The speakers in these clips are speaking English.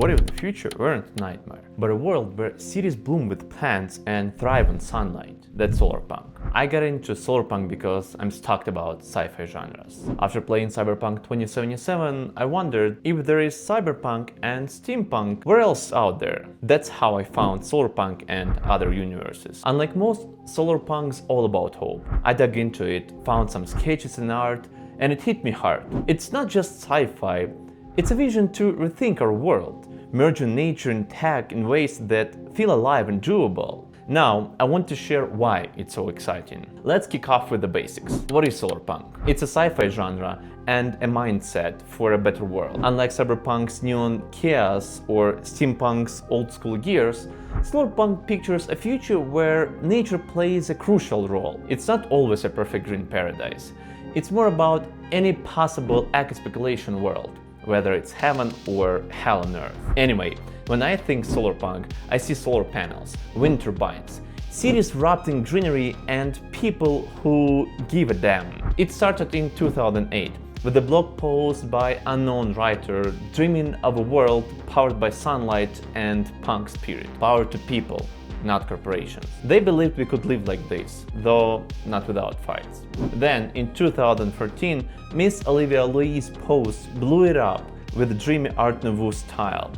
What if the future weren't a nightmare, but a world where cities bloom with plants and thrive on sunlight? That's Solarpunk. I got into Solarpunk because I'm stoked about sci-fi genres. After playing Cyberpunk 2077, I wondered if there is cyberpunk and steampunk, where else out there? That's how I found Solarpunk and other universes. Unlike most, Solarpunk's all about hope. I dug into it, found some sketches and art, and it hit me hard. It's not just sci-fi, it's a vision to rethink our world, merging nature and tech in ways that feel alive and doable. Now, I want to share why it's so exciting. Let's kick off with the basics. What is Solarpunk? It's a sci-fi genre and a mindset for a better world. Unlike cyberpunk's neon chaos or steampunk's old-school gears, Solarpunk pictures a future where nature plays a crucial role. It's not always a perfect green paradise. It's more about any possible eco-speculation world, whether it's heaven or hell on earth. Anyway, when I think Solarpunk, I see solar panels, wind turbines, cities wrapped in greenery, and people who give a damn. It started in 2008 with a blog post by unknown writer dreaming of a world powered by sunlight and punk spirit. Power to people, not corporations. They believed we could live like this, though not without fights. Then, in 2013, Miss Olivia Louise' post blew it up with dreamy Art Nouveau style.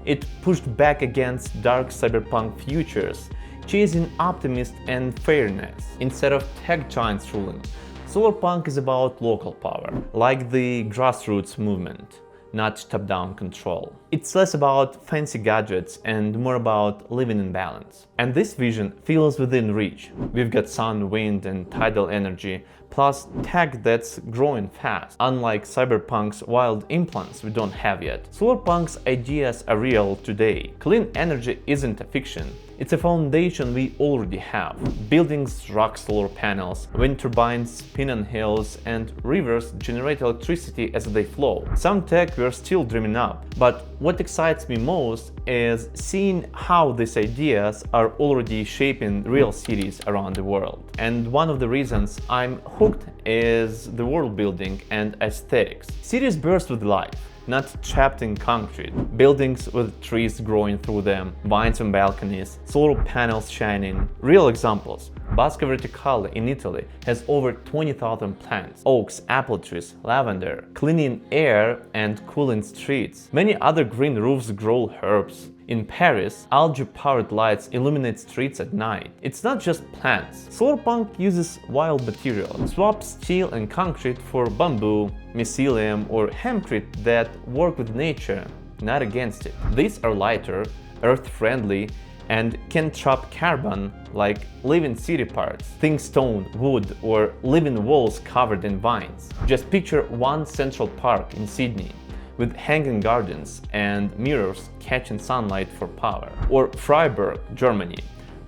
It pushed back against dark cyberpunk futures, chasing optimism and fairness. Instead of tech giants ruling, Solarpunk is about local power, like the grassroots movement, not top-down control. It's less about fancy gadgets and more about living in balance. And this vision feels within reach. We've got sun, wind, and tidal energy, plus tech that's growing fast. Unlike cyberpunk's wild implants we don't have yet, Solarpunk's ideas are real today. Clean energy isn't a fiction. It's a foundation we already have. Buildings rock solar panels, wind turbines spin on hills, and rivers generate electricity as they flow. Some tech we're still dreaming up, but what excites me most is seeing how these ideas are already shaping real cities around the world. And one of the reasons I'm hooked is the world building and aesthetics. Cities burst with life, not trapped in concrete. Buildings with trees growing through them, vines on balconies, solar panels shining. Real examples. Bosco Verticale in Italy has over 20,000 plants, oaks, apple trees, lavender, cleaning air and cooling streets. Many other green roofs grow herbs. In Paris, algae-powered lights illuminate streets at night. It's not just plants. Solarpunk uses wild materials, swaps steel and concrete for bamboo, mycelium or hempcrete that work with nature, not against it. These are lighter, earth-friendly, and can trap carbon like living city parts. Think stone, wood, or living walls covered in vines. Just picture one central park in Sydney, with hanging gardens and mirrors catching sunlight for power. Or Freiburg, Germany,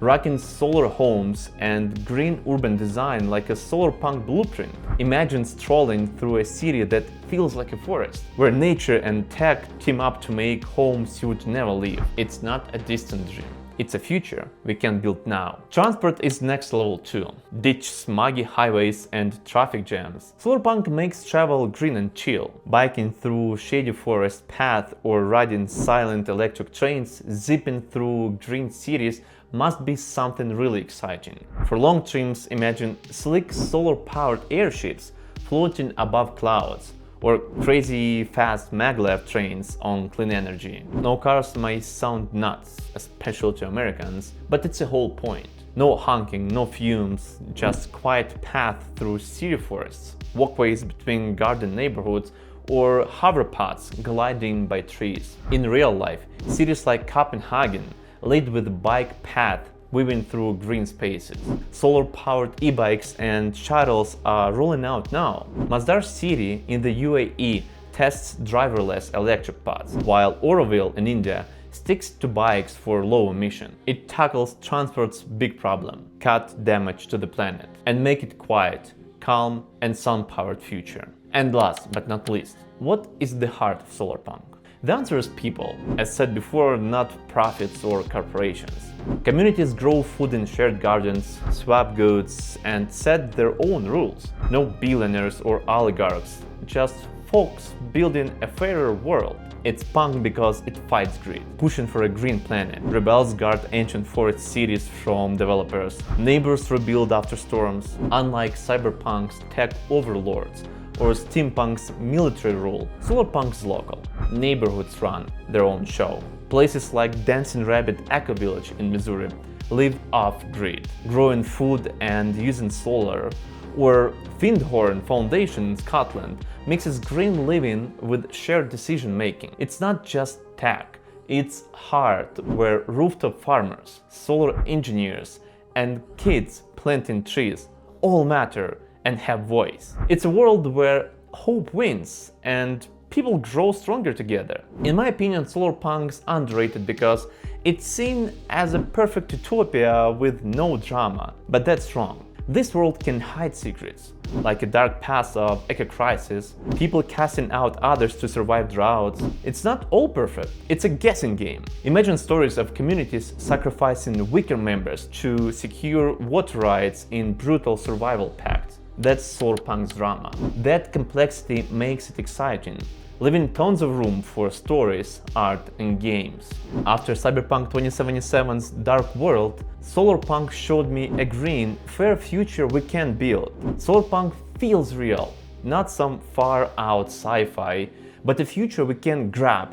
rocking solar homes and green urban design like a Solarpunk blueprint. Imagine strolling through a city that feels like a forest, where nature and tech team up to make homes you'd never leave. It's not a distant dream. It's a future we can build now. Transport is next level too. Ditch smoggy highways and traffic jams. Solarpunk makes travel green and chill. Biking through shady forest path or riding silent electric trains, zipping through green cities must be something really exciting. For long trips, imagine slick solar-powered airships floating above clouds, or crazy fast maglev trains on clean energy. No cars might sound nuts, especially to Americans, but it's the whole point. No honking, no fumes, just quiet path through city forests, walkways between garden neighborhoods, or hoverpods gliding by trees. In real life, cities like Copenhagen lead with bike path weaving through green spaces. Solar-powered e-bikes and shuttles are rolling out now. Masdar City in the UAE tests driverless electric pods, while Auroville in India sticks to bikes for low emission. It tackles transport's big problem: cut damage to the planet, and make it quiet, calm, and sun-powered future. And last but not least, what is the heart of Solarpunk? The answer is people, as said before, not profits or corporations. Communities grow food in shared gardens, swap goods, and set their own rules. No billionaires or oligarchs, just folks building a fairer world. It's punk because it fights greed, pushing for a green planet. Rebels guard ancient forest cities from developers. Neighbors rebuild after storms. Unlike cyberpunk's tech overlords or steampunk's military rule, solarpunk's local. Neighborhoods run their own show. Places like Dancing Rabbit Eco Village in Missouri live off-grid, growing food and using solar, or Findhorn Foundation in Scotland mixes green living with shared decision-making. It's not just tech, it's heart, where rooftop farmers, solar engineers, and kids planting trees all matter and have voice. It's a world where hope wins and people grow stronger together. In my opinion, Solarpunk's underrated because it's seen as a perfect utopia with no drama, but that's wrong. This world can hide secrets, like a dark past of eco-crisis, people casting out others to survive droughts. It's not all perfect, it's a guessing game. Imagine stories of communities sacrificing weaker members to secure water rights in brutal survival pacts. That's Solarpunk's drama. That complexity makes it exciting, leaving tons of room for stories, art and games. After Cyberpunk 2077's Dark World, Solarpunk showed me a green, fair future we can build. Solarpunk feels real, not some far-out sci-fi, but a future we can grab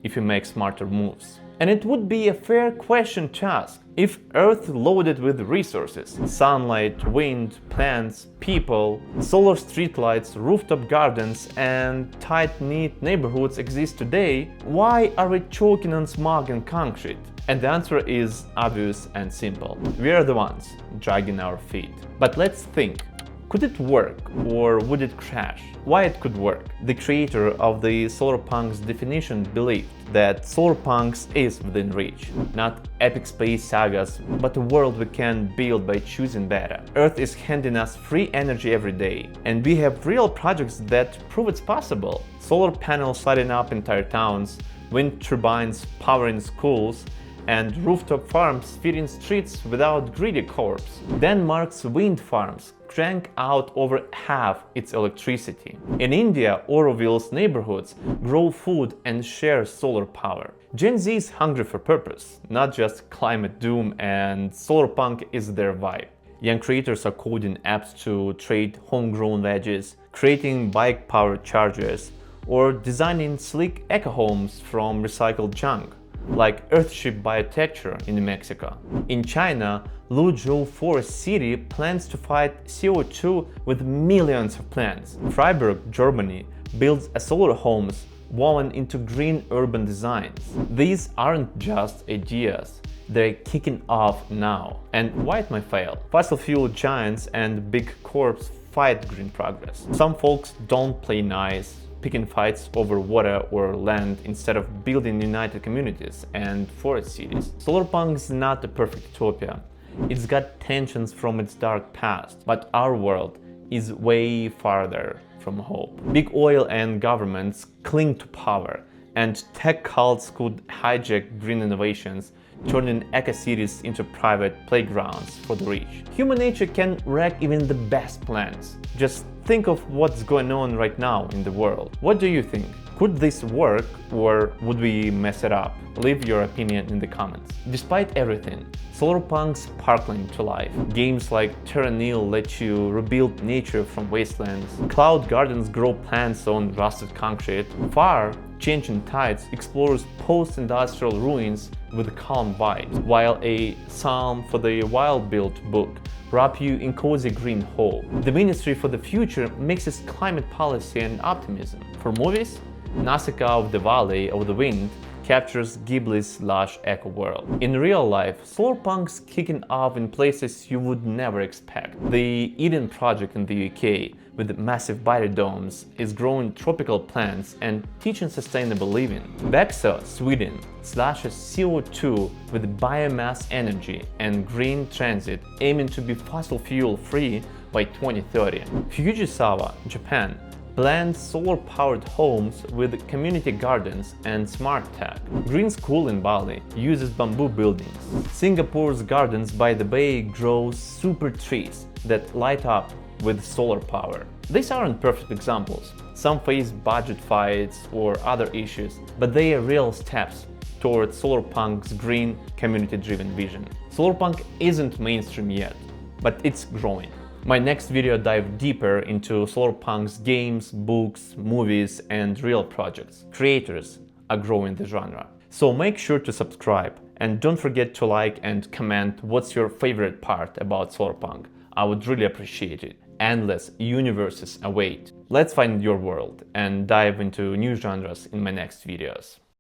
if we make smarter moves. And it would be a fair question to ask. If Earth loaded with resources, sunlight, wind, plants, people, solar streetlights, rooftop gardens, and tight-knit neighborhoods exist today, why are we choking on smog and concrete? And the answer is obvious and simple. We are the ones dragging our feet. But let's think. Could it work, or would it crash? Why it could work? The creator of the Solarpunk's definition believed that Solarpunk's is within reach. Not epic space sagas, but a world we can build by choosing better. Earth is handing us free energy every day, and we have real projects that prove it's possible. Solar panels lighting up entire towns, wind turbines powering schools, and rooftop farms feeding streets without greedy corps. Denmark's wind farms crank out over half its electricity. In India, Auroville's neighborhoods grow food and share solar power. Gen Z is hungry for purpose, not just climate doom, and Solarpunk is their vibe. Young creators are coding apps to trade homegrown veggies, creating bike-powered chargers, or designing sleek eco-homes from recycled junk, like Earthship Biotecture in New Mexico. In China, Luzhou Forest City plans to fight CO2 with millions of plants. Freiburg, Germany, builds a solar homes woven into green urban designs. These aren't just ideas, they're kicking off now. And why it might fail? Fossil fuel giants and big corps fight green progress. Some folks don't play nice, picking fights over water or land instead of building united communities and forest cities. Solarpunk is not a perfect utopia. It's got tensions from its dark past, but our world is way farther from hope. Big oil and governments cling to power, and tech cults could hijack green innovations, turning eco-cities into private playgrounds for the rich. Human nature can wreck even the best plans. Just think of what's going on right now in the world. What do you think? Could this work, or would we mess it up? Leave your opinion in the comments. Despite everything, Solarpunk's sparkling to life. Games like Terra Nil let you rebuild nature from wastelands. Cloud Gardens grow plants on rusted concrete. Far Changing Tides explores post-industrial ruins with calm vibes, while a Psalm for the Wild-Built book wrap you in cozy green hope. The Ministry for the Future mixes climate policy and optimism. For movies, Nausicaä of the Valley of the Wind captures Ghibli's lush eco world. In real life, Solarpunk's kicking off in places you would never expect. The Eden project in the UK, with massive biodomes, is growing tropical plants and teaching sustainable living. Växjö, Sweden, slashes CO2 with biomass energy and green transit, aiming to be fossil fuel free by 2030. Fujisawa, Japan, blends solar-powered homes with community gardens and smart tech. Green School in Bali uses bamboo buildings. Singapore's Gardens by the Bay grows super trees that light up with solar power. These aren't perfect examples. Some face budget fights or other issues, but they are real steps towards Solarpunk's green, community-driven vision. Solarpunk isn't mainstream yet, but it's growing. My next video dives deeper into Solarpunk's games, books, movies, and real projects. Creators are growing the genre. So make sure to subscribe and don't forget to like and comment what's your favorite part about Solarpunk. I would really appreciate it. Endless universes await. Let's find your world and dive into new genres in my next videos.